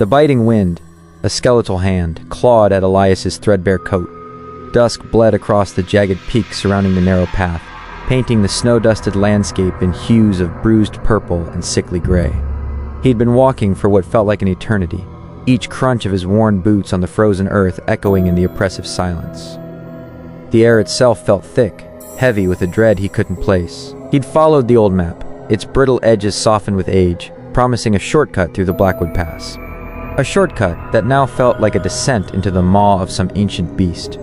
The biting wind, a skeletal hand, clawed at Elias's threadbare coat. Dusk bled across the jagged peaks surrounding the narrow path, painting the snow-dusted landscape in hues of bruised purple and sickly gray. He'd been walking for what felt like an eternity, each crunch of his worn boots on the frozen earth echoing in the oppressive silence. The air itself felt thick, heavy with a dread he couldn't place. He'd followed the old map, its brittle edges softened with age, promising a shortcut through the Blackwood Pass. A shortcut that now felt like a descent into the maw of some ancient beast.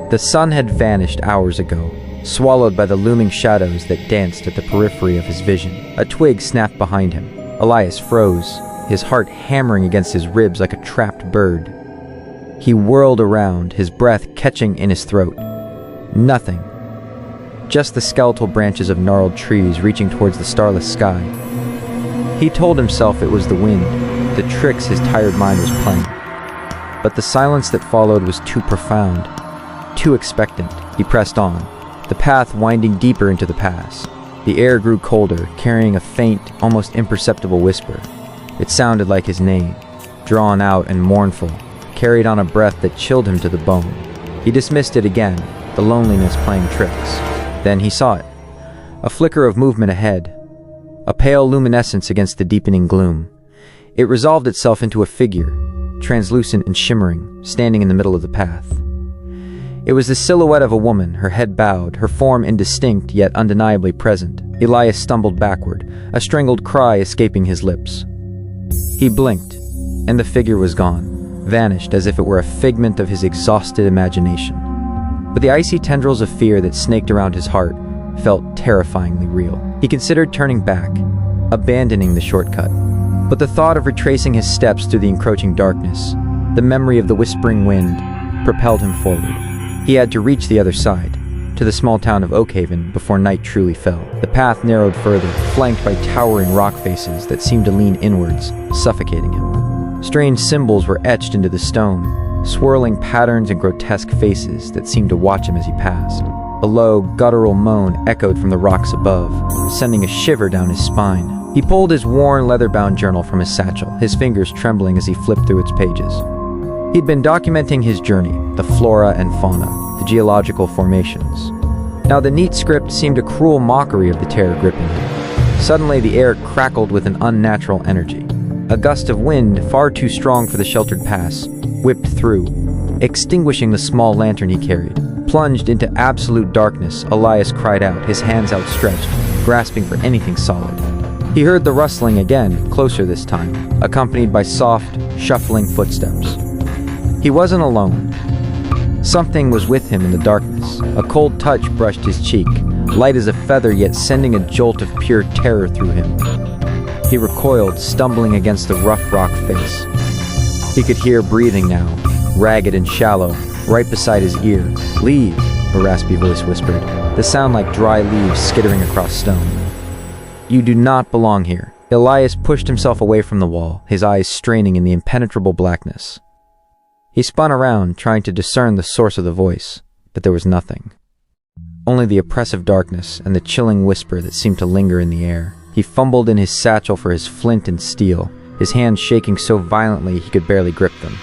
The sun had vanished hours ago, swallowed by the looming shadows that danced at the periphery of his vision. A twig snapped behind him. Elias froze, his heart hammering against his ribs like a trapped bird. He whirled around, his breath catching in his throat. Nothing. Just the skeletal branches of gnarled trees reaching towards the starless sky. He told himself it was the wind, the tricks his tired mind was playing. But the silence that followed was too profound, too expectant. He pressed on, the path winding deeper into the pass. The air grew colder, carrying a faint, almost imperceptible whisper. It sounded like his name, drawn out and mournful, carried on a breath that chilled him to the bone. He dismissed it again, the loneliness playing tricks. Then he saw it. A flicker of movement ahead. A pale luminescence against the deepening gloom. It resolved itself into a figure, translucent and shimmering, standing in the middle of the path. It was the silhouette of a woman, her head bowed, her form indistinct yet undeniably present. Elias stumbled backward, a strangled cry escaping his lips. He blinked, and the figure was gone, vanished as if it were a figment of his exhausted imagination. But the icy tendrils of fear that snaked around his heart felt terrifyingly real. He considered turning back, abandoning the shortcut. But the thought of retracing his steps through the encroaching darkness, the memory of the whispering wind, propelled him forward. He had to reach the other side, to the small town of Oakhaven, before night truly fell. The path narrowed further, flanked by towering rock faces that seemed to lean inwards, suffocating him. Strange symbols were etched into the stone, swirling patterns and grotesque faces that seemed to watch him as he passed. A low, guttural moan echoed from the rocks above, sending a shiver down his spine. He pulled his worn, leather-bound journal from his satchel, his fingers trembling as he flipped through its pages. He'd been documenting his journey, the flora and fauna, the geological formations. Now the neat script seemed a cruel mockery of the terror gripping him. Suddenly the air crackled with an unnatural energy. A gust of wind, far too strong for the sheltered pass, whipped through, extinguishing the small lantern he carried. Plunged into absolute darkness, Elias cried out, his hands outstretched, grasping for anything solid. He heard the rustling again, closer this time, accompanied by soft, shuffling footsteps. He wasn't alone. Something was with him in the darkness. A cold touch brushed his cheek, light as a feather yet sending a jolt of pure terror through him. He recoiled, stumbling against the rough rock face. He could hear breathing now, ragged and shallow, right beside his ear. "Leave," a raspy voice whispered, the sound like dry leaves skittering across stone. "You do not belong here." Elias pushed himself away from the wall, his eyes straining in the impenetrable blackness. He spun around, trying to discern the source of the voice, but there was nothing. Only the oppressive darkness and the chilling whisper that seemed to linger in the air. He fumbled in his satchel for his flint and steel, his hands shaking so violently he could barely grip them.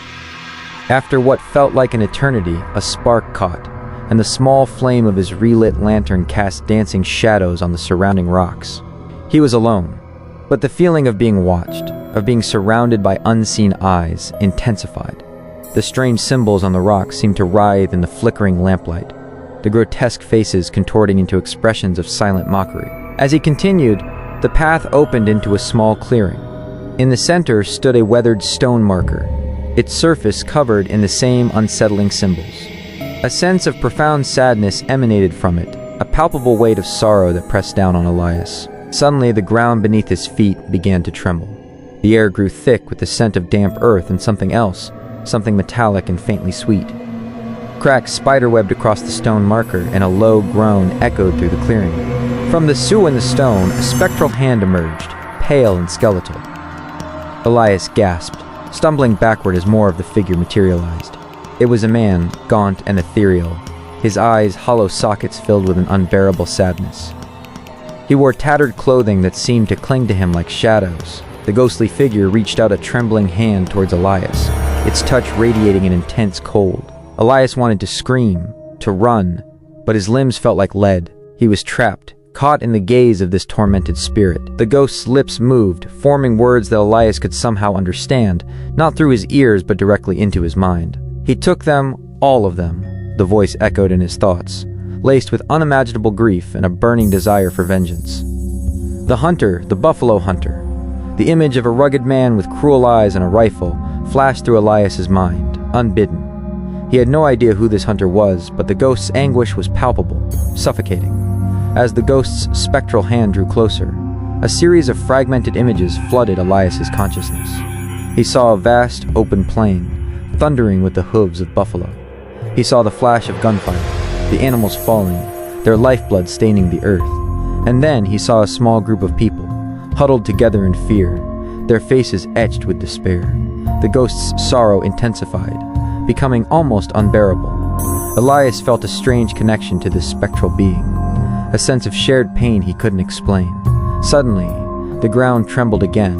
After what felt like an eternity, a spark caught, and the small flame of his relit lantern cast dancing shadows on the surrounding rocks. He was alone, but the feeling of being watched, of being surrounded by unseen eyes, intensified. The strange symbols on the rocks seemed to writhe in the flickering lamplight, the grotesque faces contorting into expressions of silent mockery. As he continued, the path opened into a small clearing. In the center stood a weathered stone marker, its surface covered in the same unsettling symbols. A sense of profound sadness emanated from it, a palpable weight of sorrow that pressed down on Elias. Suddenly, the ground beneath his feet began to tremble. The air grew thick with the scent of damp earth and something else, something metallic and faintly sweet. Cracks spiderwebbed across the stone marker, and a low groan echoed through the clearing. From the sew in the stone, a spectral hand emerged, pale and skeletal. Elias gasped, stumbling backward as more of the figure materialized. It was a man, gaunt and ethereal, his eyes hollow sockets filled with an unbearable sadness. He wore tattered clothing that seemed to cling to him like shadows, The ghostly figure reached out a trembling hand towards Elias, its touch radiating an intense cold. Elias wanted to scream, to run, but his limbs felt like lead. He was trapped, caught in the gaze of this tormented spirit. The ghost's lips moved, forming words that Elias could somehow understand, not through his ears but directly into his mind. He took them, all of them, the voice echoed in his thoughts, laced with unimaginable grief and a burning desire for vengeance. The hunter, the buffalo hunter, the image of a rugged man with cruel eyes and a rifle, flashed through Elias's mind, unbidden. He had no idea who this hunter was, but the ghost's anguish was palpable, suffocating. As the ghost's spectral hand drew closer, a series of fragmented images flooded Elias's consciousness. He saw a vast, open plain, thundering with the hooves of buffalo. He saw the flash of gunfire, the animals falling, their lifeblood staining the earth. And then he saw a small group of people, huddled together in fear, their faces etched with despair. The ghost's sorrow intensified, becoming almost unbearable. Elias felt a strange connection to this spectral being, a sense of shared pain he couldn't explain. Suddenly, the ground trembled again,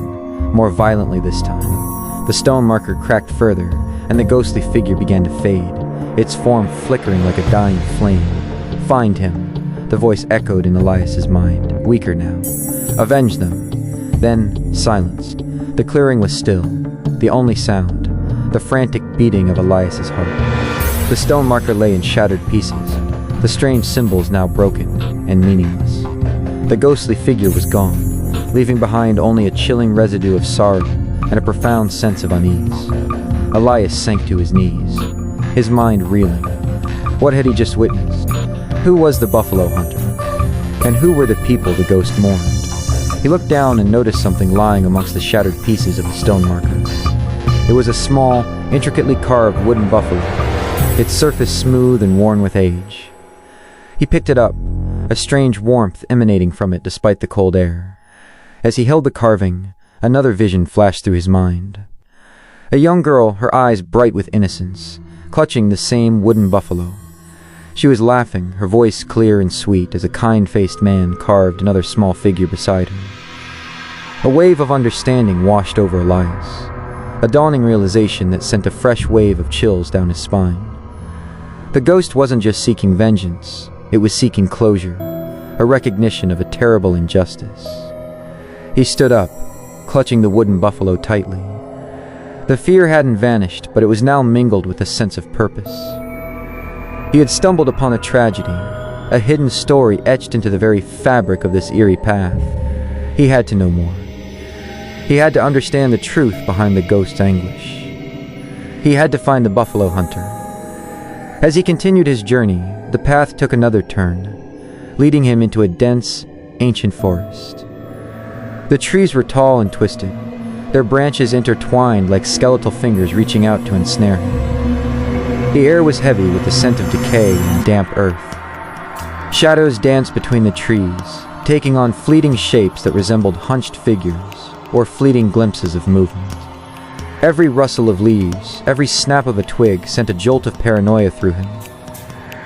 more violently this time. The stone marker cracked further, and the ghostly figure began to fade, its form flickering like a dying flame. "Find him," the voice echoed in Elias's mind, weaker now. "Avenge them." Then, silence. The clearing was still, the only sound, the frantic beating of Elias's heart. The stone marker lay in shattered pieces, the strange symbols now broken and meaningless. The ghostly figure was gone, leaving behind only a chilling residue of sorrow and a profound sense of unease. Elias sank to his knees, his mind reeling. What had he just witnessed? Who was the buffalo hunter? And who were the people the ghost mourned? He looked down and noticed something lying amongst the shattered pieces of the stone marker. It was a small, intricately carved wooden buffalo, its surface smooth and worn with age. He picked it up, a strange warmth emanating from it despite the cold air. As he held the carving, another vision flashed through his mind. A young girl, her eyes bright with innocence, clutching the same wooden buffalo. She was laughing, her voice clear and sweet, as a kind-faced man carved another small figure beside her. A wave of understanding washed over Elias, a dawning realization that sent a fresh wave of chills down his spine. The ghost wasn't just seeking vengeance, it was seeking closure, a recognition of a terrible injustice. He stood up, clutching the wooden buffalo tightly. The fear hadn't vanished, but it was now mingled with a sense of purpose. He had stumbled upon a tragedy, a hidden story etched into the very fabric of this eerie path. He had to know more. He had to understand the truth behind the ghost's anguish. He had to find the buffalo hunter. As he continued his journey, the path took another turn, leading him into a dense, ancient forest. The trees were tall and twisted, their branches intertwined like skeletal fingers reaching out to ensnare him. The air was heavy with the scent of decay and damp earth. Shadows danced between the trees, taking on fleeting shapes that resembled hunched figures or fleeting glimpses of movement. Every rustle of leaves, every snap of a twig sent a jolt of paranoia through him.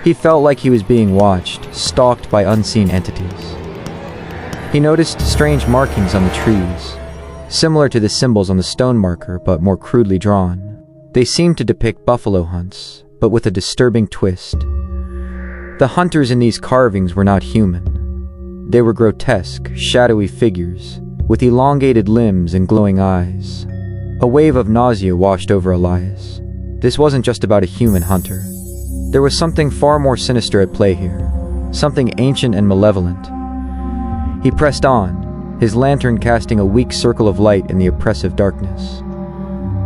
He felt like he was being watched, stalked by unseen entities. He noticed strange markings on the trees, similar to the symbols on the stone marker but more crudely drawn. They seemed to depict buffalo hunts, but with a disturbing twist. The hunters in these carvings were not human. They were grotesque, shadowy figures, with elongated limbs and glowing eyes. A wave of nausea washed over Elias. This wasn't just about a human hunter. There was something far more sinister at play here, something ancient and malevolent. He pressed on, his lantern casting a weak circle of light in the oppressive darkness.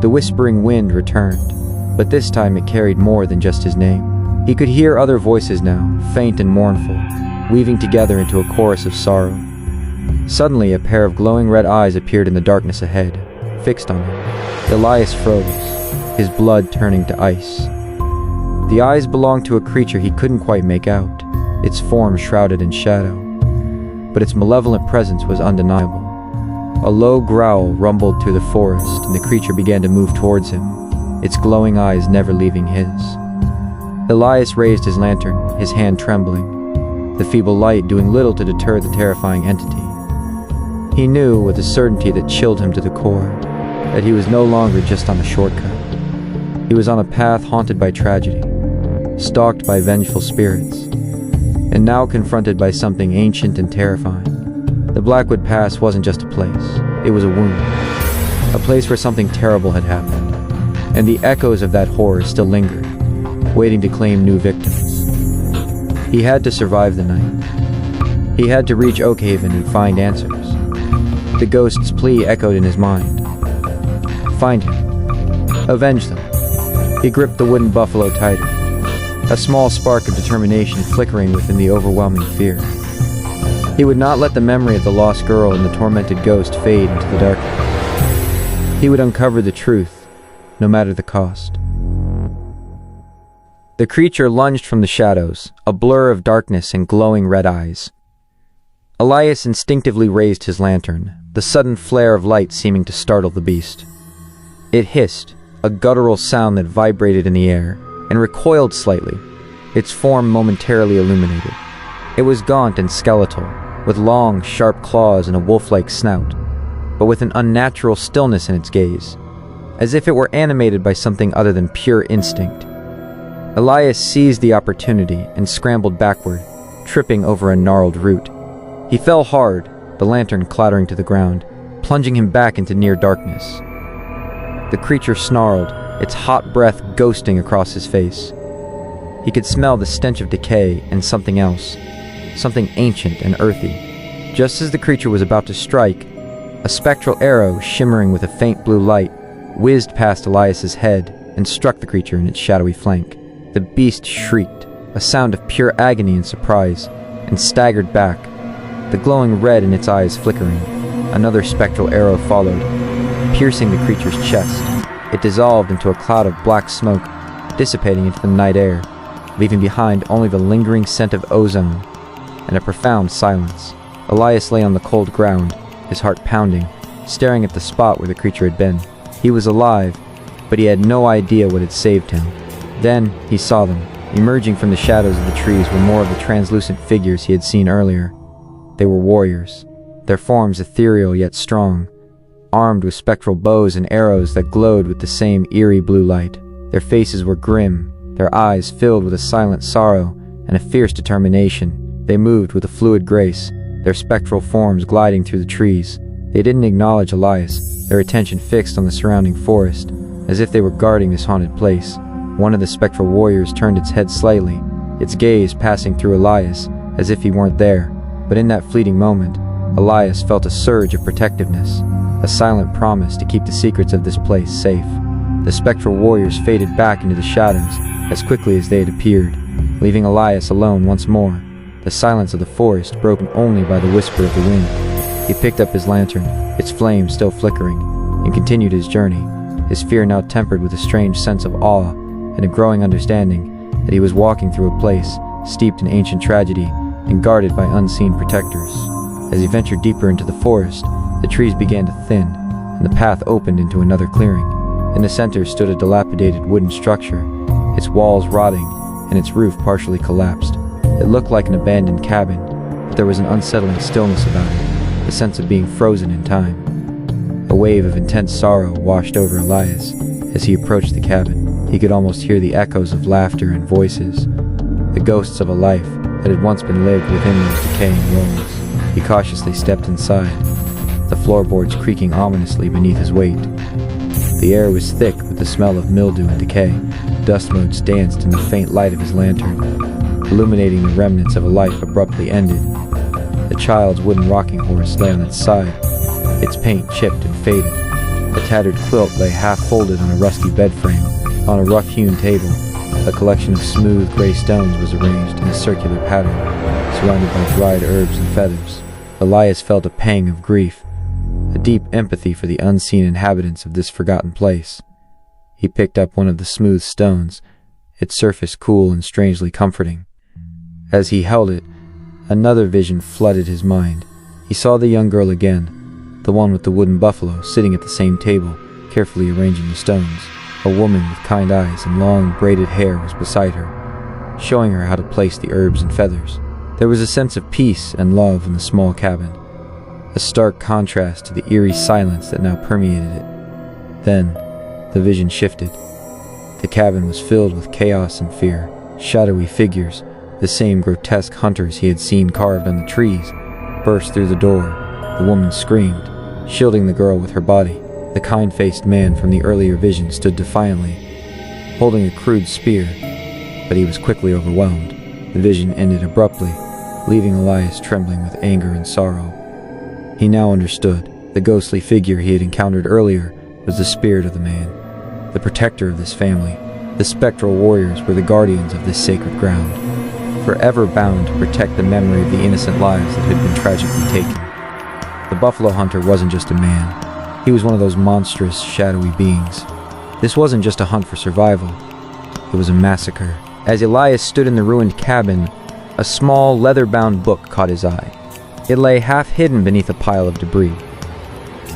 The whispering wind returned, but this time it carried more than just his name. He could hear other voices now, faint and mournful, weaving together into a chorus of sorrow. Suddenly, a pair of glowing red eyes appeared in the darkness ahead, fixed on him. Elias froze, his blood turning to ice. The eyes belonged to a creature he couldn't quite make out, its form shrouded in shadow. But its malevolent presence was undeniable. A low growl rumbled through the forest, and the creature began to move towards him, its glowing eyes never leaving his. Elias raised his lantern, his hand trembling, the feeble light doing little to deter the terrifying entity. He knew with a certainty that chilled him to the core that he was no longer just on a shortcut. He was on a path haunted by tragedy, stalked by vengeful spirits, and now confronted by something ancient and terrifying. The Blackwood Pass wasn't just a place, it was a wound. A place where something terrible had happened, and the echoes of that horror still lingered, waiting to claim new victims. He had to survive the night. He had to reach Oakhaven and find answers. The ghost's plea echoed in his mind. Find him. Avenge them. He gripped the wooden buffalo tighter, a small spark of determination flickering within the overwhelming fear. He would not let the memory of the lost girl and the tormented ghost fade into the darkness. He would uncover the truth, no matter the cost. The creature lunged from the shadows, a blur of darkness and glowing red eyes. Elias instinctively raised his lantern, the sudden flare of light seeming to startle the beast. It hissed, a guttural sound that vibrated in the air, and recoiled slightly, its form momentarily illuminated. It was gaunt and skeletal, with long, sharp claws and a wolf-like snout, but with an unnatural stillness in its gaze, as if it were animated by something other than pure instinct. Elias seized the opportunity and scrambled backward, tripping over a gnarled root. He fell hard, the lantern clattering to the ground, plunging him back into near darkness. The creature snarled, its hot breath ghosting across his face. He could smell the stench of decay and something else, something ancient and earthy. Just as the creature was about to strike, a spectral arrow shimmering with a faint blue light whizzed past Elias's head and struck the creature in its shadowy flank. The beast shrieked, a sound of pure agony and surprise, and staggered back, the glowing red in its eyes flickering. Another spectral arrow followed, piercing the creature's chest. It dissolved into a cloud of black smoke, dissipating into the night air, leaving behind only the lingering scent of ozone and a profound silence. Elias lay on the cold ground, his heart pounding, staring at the spot where the creature had been. He was alive, but he had no idea what had saved him. Then he saw them. Emerging from the shadows of the trees were more of the translucent figures he had seen earlier. They were warriors, their forms ethereal yet strong, armed with spectral bows and arrows that glowed with the same eerie blue light. Their faces were grim, their eyes filled with a silent sorrow and a fierce determination. They moved with a fluid grace, their spectral forms gliding through the trees. They didn't acknowledge Elias, their attention fixed on the surrounding forest, as if they were guarding this haunted place. One of the spectral warriors turned its head slightly, its gaze passing through Elias, as if he weren't there. But in that fleeting moment, Elias felt a surge of protectiveness, a silent promise to keep the secrets of this place safe. The spectral warriors faded back into the shadows as quickly as they had appeared, leaving Elias alone once more, the silence of the forest broken only by the whisper of the wind. He picked up his lantern, its flame still flickering, and continued his journey, his fear now tempered with a strange sense of awe and a growing understanding that he was walking through a place steeped in ancient tragedy and guarded by unseen protectors. As he ventured deeper into the forest, the trees began to thin, and the path opened into another clearing. In the center stood a dilapidated wooden structure, its walls rotting and its roof partially collapsed. It looked like an abandoned cabin, but there was an unsettling stillness about it, the sense of being frozen in time. A wave of intense sorrow washed over Elias as he approached the cabin. He could almost hear the echoes of laughter and voices, the ghosts of a life that had once been lived within those decaying walls. He cautiously stepped inside, the floorboards creaking ominously beneath his weight. The air was thick with the smell of mildew and decay. Dust motes danced in the faint light of his lantern, illuminating the remnants of a life abruptly ended. The child's wooden rocking horse lay on its side, its paint chipped and faded. A tattered quilt lay half-folded on a rusty bed frame. On a rough-hewn table, a collection of smooth gray stones was arranged in a circular pattern, surrounded by dried herbs and feathers. Elias felt a pang of grief, a deep empathy for the unseen inhabitants of this forgotten place. He picked up one of the smooth stones, its surface cool and strangely comforting. As he held it, another vision flooded his mind. He saw the young girl again, the one with the wooden buffalo, sitting at the same table, carefully arranging the stones. A woman with kind eyes and long, braided hair was beside her, showing her how to place the herbs and feathers. There was a sense of peace and love in the small cabin, a stark contrast to the eerie silence that now permeated it. Then, the vision shifted. The cabin was filled with chaos and fear. Shadowy figures, the same grotesque hunters he had seen carved on the trees, burst through the door. The woman screamed, shielding the girl with her body. The kind-faced man from the earlier vision stood defiantly, holding a crude spear, but he was quickly overwhelmed. The vision ended abruptly, leaving Elias trembling with anger and sorrow. He now understood. The ghostly figure he had encountered earlier was the spirit of the man, the protector of this family. The spectral warriors were the guardians of this sacred ground, forever bound to protect the memory of the innocent lives that had been tragically taken. The buffalo hunter wasn't just a man. He was one of those monstrous, shadowy beings. This wasn't just a hunt for survival. It was a massacre. As Elias stood in the ruined cabin, a small, leather-bound book caught his eye. It lay half-hidden beneath a pile of debris.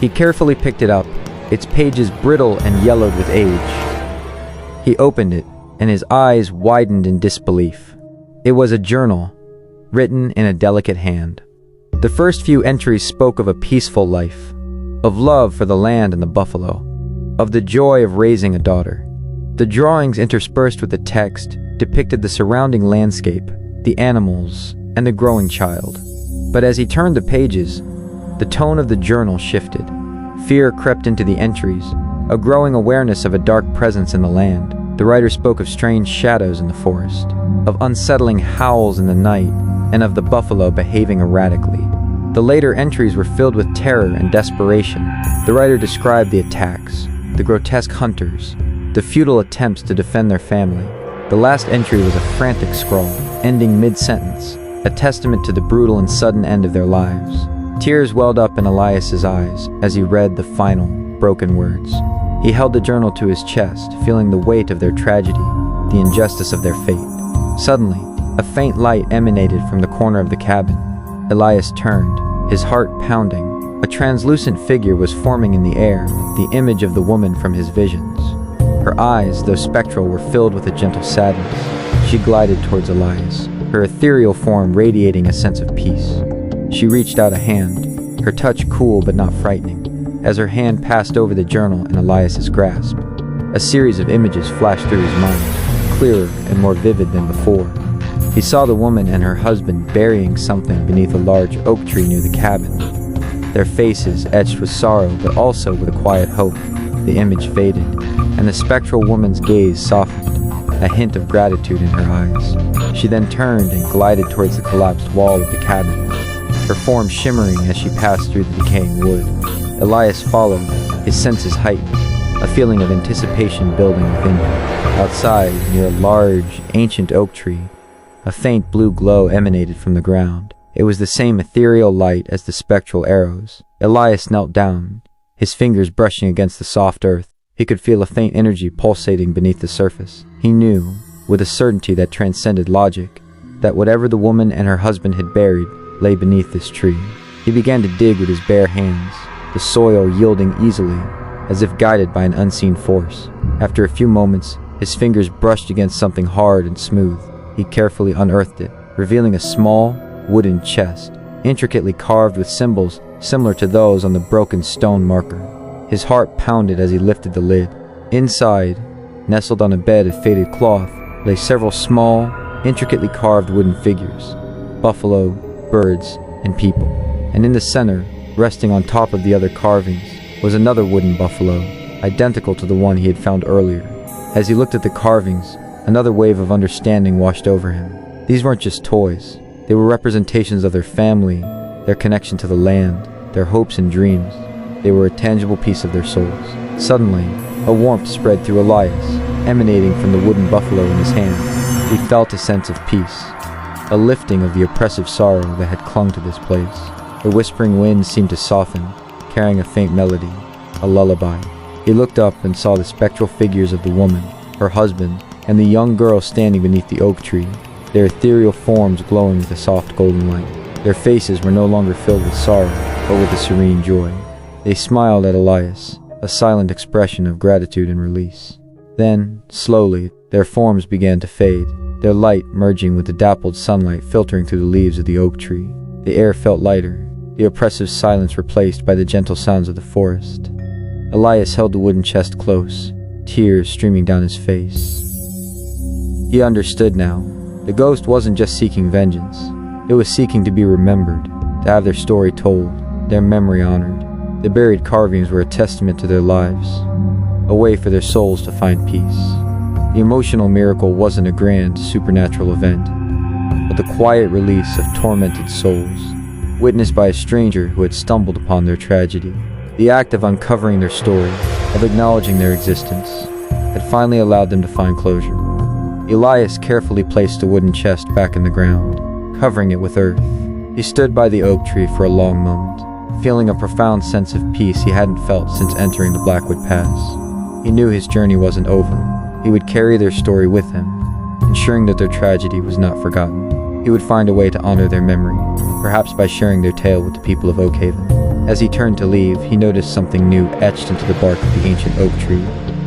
He carefully picked it up, its pages brittle and yellowed with age. He opened it, and his eyes widened in disbelief. It was a journal, written in a delicate hand. The first few entries spoke of a peaceful life, of love for the land and the buffalo, of the joy of raising a daughter. The drawings interspersed with the text depicted the surrounding landscape, the animals, and the growing child. But as he turned the pages, the tone of the journal shifted. Fear crept into the entries, a growing awareness of a dark presence in the land. The writer spoke of strange shadows in the forest, of unsettling howls in the night, and of the buffalo behaving erratically. The later entries were filled with terror and desperation. The writer described the attacks, the grotesque hunters, the futile attempts to defend their family. The last entry was a frantic scrawl, ending mid-sentence, a testament to the brutal and sudden end of their lives. Tears welled up in Elias's eyes as he read the final, broken words. He held the journal to his chest, feeling the weight of their tragedy, the injustice of their fate. Suddenly, a faint light emanated from the corner of the cabin. Elias turned, his heart pounding. A translucent figure was forming in the air, the image of the woman from his visions. Her eyes, though spectral, were filled with a gentle sadness. She glided towards Elias, her ethereal form radiating a sense of peace. She reached out a hand, her touch cool but not frightening. As her hand passed over the journal in Elias's grasp, a series of images flashed through his mind, clearer and more vivid than before. He saw the woman and her husband burying something beneath a large oak tree near the cabin. Their faces etched with sorrow but also with a quiet hope. The image faded, and the spectral woman's gaze softened, a hint of gratitude in her eyes. She then turned and glided towards the collapsed wall of the cabin, her form shimmering as she passed through the decaying wood. Elias followed, his senses heightened, a feeling of anticipation building within him. Outside, near a large, ancient oak tree, a faint blue glow emanated from the ground. It was the same ethereal light as the spectral arrows. Elias knelt down, his fingers brushing against the soft earth. He could feel a faint energy pulsating beneath the surface. He knew, with a certainty that transcended logic, that whatever the woman and her husband had buried lay beneath this tree. He began to dig with his bare hands, the soil yielding easily, as if guided by an unseen force. After a few moments, his fingers brushed against something hard and smooth. He carefully unearthed it, revealing a small, wooden chest, intricately carved with symbols similar to those on the broken stone marker. His heart pounded as he lifted the lid. Inside, nestled on a bed of faded cloth, lay several small, intricately carved wooden figures, buffalo, birds, and people. And in the center, resting on top of the other carvings, was another wooden buffalo, identical to the one he had found earlier. As he looked at the carvings, another wave of understanding washed over him. These weren't just toys. They were representations of their family, their connection to the land, their hopes and dreams. They were a tangible piece of their souls. Suddenly, a warmth spread through Elias, emanating from the wooden buffalo in his hand. He felt a sense of peace, a lifting of the oppressive sorrow that had clung to this place. The whispering wind seemed to soften, carrying a faint melody, a lullaby. He looked up and saw the spectral figures of the woman, her husband, and the young girl standing beneath the oak tree, their ethereal forms glowing with a soft golden light. Their faces were no longer filled with sorrow, but with a serene joy. They smiled at Elias, a silent expression of gratitude and release. Then, slowly, their forms began to fade, their light merging with the dappled sunlight filtering through the leaves of the oak tree. The air felt lighter, the oppressive silence replaced by the gentle sounds of the forest. Elias held the wooden chest close, tears streaming down his face. He understood now. The ghost wasn't just seeking vengeance. It was seeking to be remembered, to have their story told, their memory honored. The buried carvings were a testament to their lives, a way for their souls to find peace. The emotional miracle wasn't a grand, supernatural event, but the quiet release of tormented souls, witnessed by a stranger who had stumbled upon their tragedy. The act of uncovering their story, of acknowledging their existence, had finally allowed them to find closure. Elias carefully placed the wooden chest back in the ground, covering it with earth. He stood by the oak tree for a long moment, feeling a profound sense of peace he hadn't felt since entering the Blackwood Pass. He knew his journey wasn't over. He would carry their story with him, ensuring that their tragedy was not forgotten. He would find a way to honor their memory, perhaps by sharing their tale with the people of Oakhaven. As he turned to leave, he noticed something new etched into the bark of the ancient oak tree,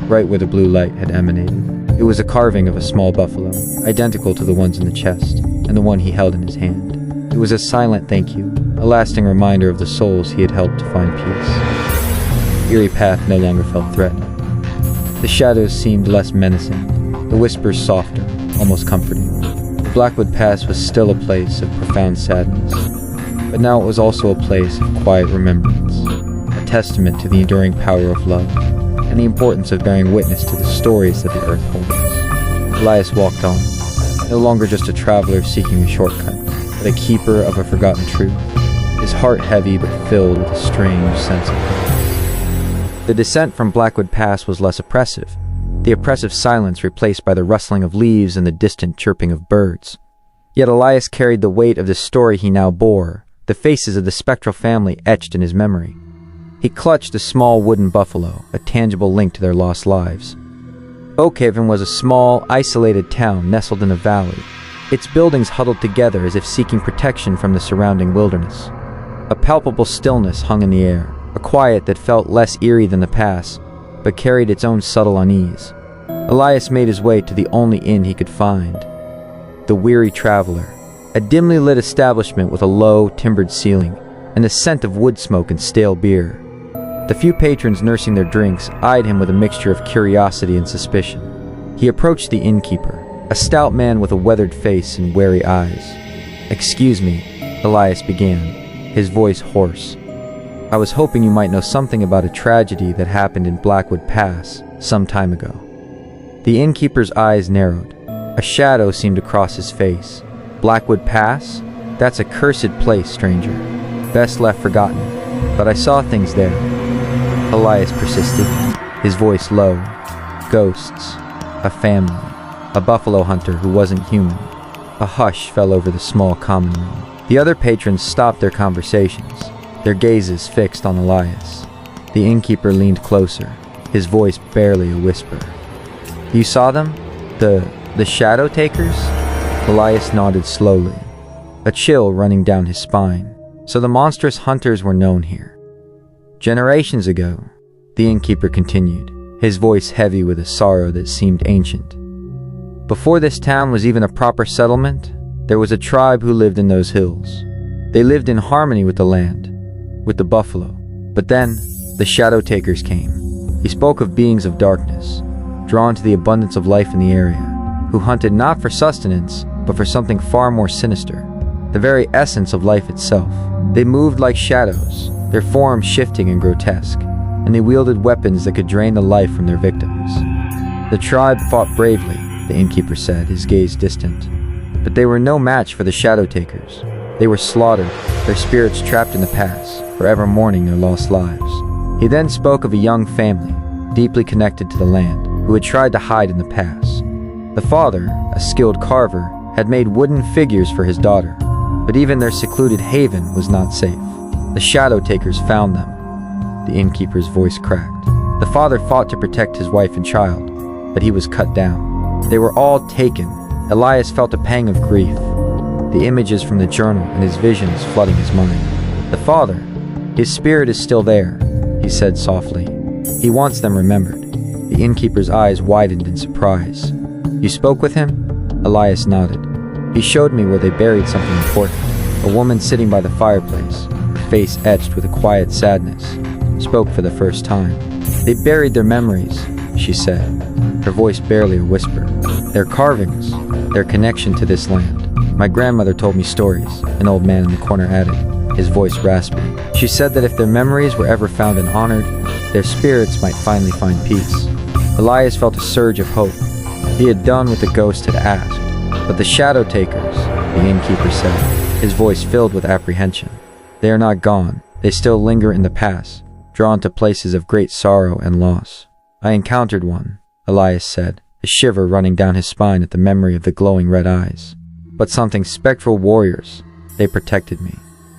right where the blue light had emanated. It was a carving of a small buffalo, identical to the ones in the chest, and the one he held in his hand. It was a silent thank you, a lasting reminder of the souls he had helped to find peace. Eerie path no longer felt threatened. The shadows seemed less menacing, the whispers softer, almost comforting. The Blackwood Pass was still a place of profound sadness, but now it was also a place of quiet remembrance, a testament to the enduring power of love, and the importance of bearing witness to the stories that the earth holds. Elias walked on, no longer just a traveler seeking a shortcut, but a keeper of a forgotten truth, his heart heavy but filled with a strange sense of peace. The descent from Blackwood Pass was less oppressive, the oppressive silence replaced by the rustling of leaves and the distant chirping of birds. Yet Elias carried the weight of the story he now bore, the faces of the spectral family etched in his memory. He clutched a small wooden buffalo, a tangible link to their lost lives. Oakhaven was a small, isolated town nestled in a valley, its buildings huddled together as if seeking protection from the surrounding wilderness. A palpable stillness hung in the air, a quiet that felt less eerie than the pass, but carried its own subtle unease. Elias made his way to the only inn he could find, the Weary Traveler, a dimly lit establishment with a low, timbered ceiling and the scent of wood smoke and stale beer. The few patrons nursing their drinks eyed him with a mixture of curiosity and suspicion. He approached the innkeeper, a stout man with a weathered face and wary eyes. "Excuse me," Elias began, his voice hoarse. "I was hoping you might know something about a tragedy that happened in Blackwood Pass some time ago." The innkeeper's eyes narrowed. A shadow seemed to cross his face. "Blackwood Pass? That's a cursed place, stranger. Best left forgotten. But I saw things there." Elias persisted, his voice low. "Ghosts. A family. A buffalo hunter who wasn't human." A hush fell over the small common room. The other patrons stopped their conversations, their gazes fixed on Elias. The innkeeper leaned closer, his voice barely a whisper. "You saw them? The shadow takers?" Elias nodded slowly, a chill running down his spine. So the monstrous hunters were known here. "Generations ago," the innkeeper continued, his voice heavy with a sorrow that seemed ancient. "Before this town was even a proper settlement, there was a tribe who lived in those hills. They lived in harmony with the land, with the buffalo. But then, the shadow takers came." He spoke of beings of darkness, drawn to the abundance of life in the area, who hunted not for sustenance, but for something far more sinister, the very essence of life itself. They moved like shadows, their forms shifting and grotesque, and they wielded weapons that could drain the life from their victims. "The tribe fought bravely," the innkeeper said, his gaze distant. "But they were no match for the shadow takers. They were slaughtered, their spirits trapped in the past, forever mourning their lost lives." He then spoke of a young family, deeply connected to the land, who had tried to hide in the pass. The father, a skilled carver, had made wooden figures for his daughter, but even their secluded haven was not safe. The shadow takers found them. The innkeeper's voice cracked. The father fought to protect his wife and child, but he was cut down. They were all taken. Elias felt a pang of grief, the images from the journal and his visions flooding his mind. "The father, his spirit is still there," he said softly. "He wants them remembered." The innkeeper's eyes widened in surprise. "You spoke with him?" Elias nodded. "He showed me where they buried something important, a woman sitting by the fireplace, her face etched with a quiet sadness, spoke for the first time. "They buried their memories," she said, her voice barely a whisper. "Their carvings, their connection to this land. My grandmother told me stories," an old man in the corner added, his voice raspy. "She said that if their memories were ever found and honored, their spirits might finally find peace." Elias felt a surge of hope. He had done what the ghost had asked. "But the shadow takers," the innkeeper said, his voice filled with apprehension. "They are not gone. They still linger in the past, drawn to places of great sorrow and loss." "I encountered one," Elias said, a shiver running down his spine at the memory of the glowing red eyes. "But something spectral warriors. They protected me."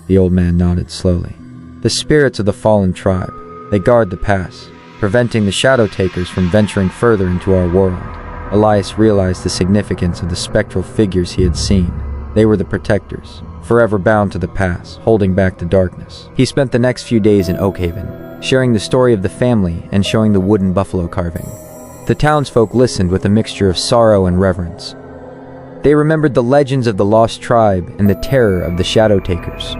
The old man nodded slowly. "The spirits of the fallen tribe. They guard the pass, preventing the shadow takers from venturing further into our world." Elias realized the significance of the spectral figures he had seen. They were the protectors, forever bound to the pass, holding back the darkness. He spent the next few days in Oakhaven, sharing the story of the family and showing the wooden buffalo carving. The townsfolk listened with a mixture of sorrow and reverence. They remembered the legends of the lost tribe and the terror of the shadow takers.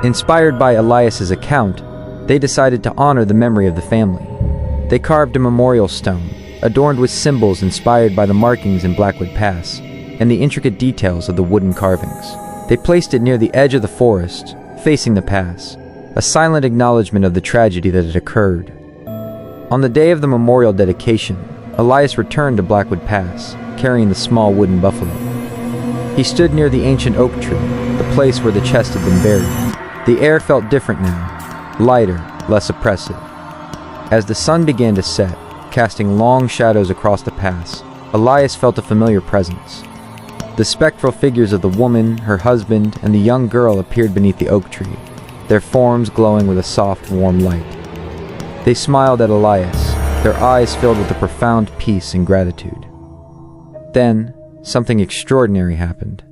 Inspired by Elias's account, they decided to honor the memory of the family. They carved a memorial stone, adorned with symbols inspired by the markings in Blackwood Pass and the intricate details of the wooden carvings. They placed it near the edge of the forest, facing the pass, a silent acknowledgement of the tragedy that had occurred. On the day of the memorial dedication, Elias returned to Blackwood Pass, carrying the small wooden buffalo. He stood near the ancient oak tree, the place where the chest had been buried. The air felt different now, lighter, less oppressive. As the sun began to set, casting long shadows across the pass, Elias felt a familiar presence. The spectral figures of the woman, her husband, and the young girl appeared beneath the oak tree, their forms glowing with a soft, warm light. They smiled at Elias, their eyes filled with a profound peace and gratitude. Then, something extraordinary happened.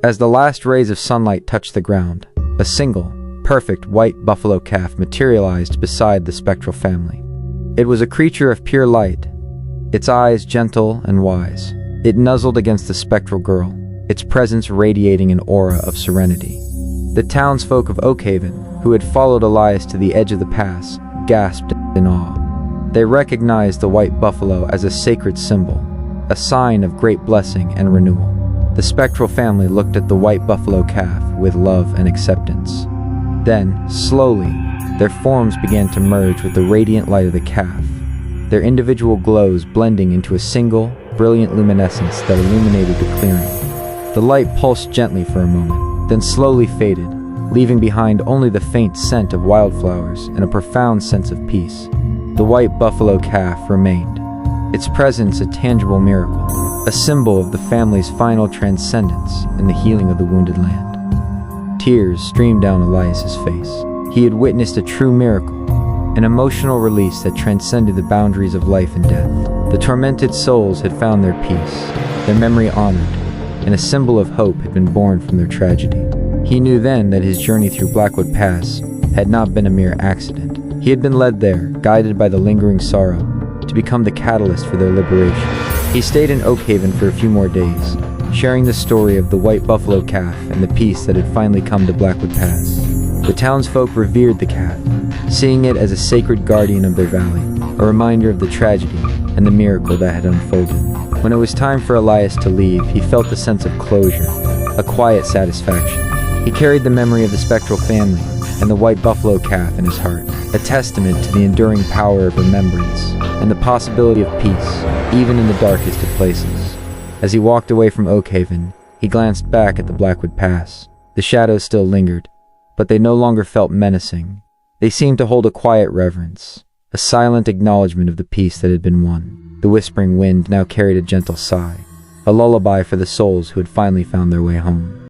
As the last rays of sunlight touched the ground, a single, perfect white buffalo calf materialized beside the spectral family. It was a creature of pure light, its eyes gentle and wise. It nuzzled against the spectral girl, its presence radiating an aura of serenity. The townsfolk of Oakhaven, who had followed Elias to the edge of the pass, gasped in awe. They recognized the white buffalo as a sacred symbol, a sign of great blessing and renewal. The spectral family looked at the white buffalo calf with love and acceptance. Then, slowly, their forms began to merge with the radiant light of the calf, their individual glows blending into a single, brilliant luminescence that illuminated the clearing. The light pulsed gently for a moment, then slowly faded, leaving behind only the faint scent of wildflowers and a profound sense of peace. The white buffalo calf remained, its presence a tangible miracle, a symbol of the family's final transcendence in the healing of the wounded land. Tears streamed down Elias's face. He had witnessed a true miracle, an emotional release that transcended the boundaries of life and death. The tormented souls had found their peace, their memory honored, and a symbol of hope had been born from their tragedy. He knew then that his journey through Blackwood Pass had not been a mere accident. He had been led there, guided by the lingering sorrow, to become the catalyst for their liberation. He stayed in Oakhaven for a few more days, sharing the story of the white buffalo calf and the peace that had finally come to Blackwood Pass. The townsfolk revered the calf, seeing it as a sacred guardian of their valley, a reminder of the tragedy and the miracle that had unfolded. When it was time for Elias to leave, he felt a sense of closure, a quiet satisfaction. He carried the memory of the spectral family and the white buffalo calf in his heart, a testament to the enduring power of remembrance and the possibility of peace, even in the darkest of places. As he walked away from Oakhaven, he glanced back at the Blackwood Pass. The shadows still lingered, but they no longer felt menacing. They seemed to hold a quiet reverence, a silent acknowledgement of the peace that had been won. The whispering wind now carried a gentle sigh, a lullaby for the souls who had finally found their way home.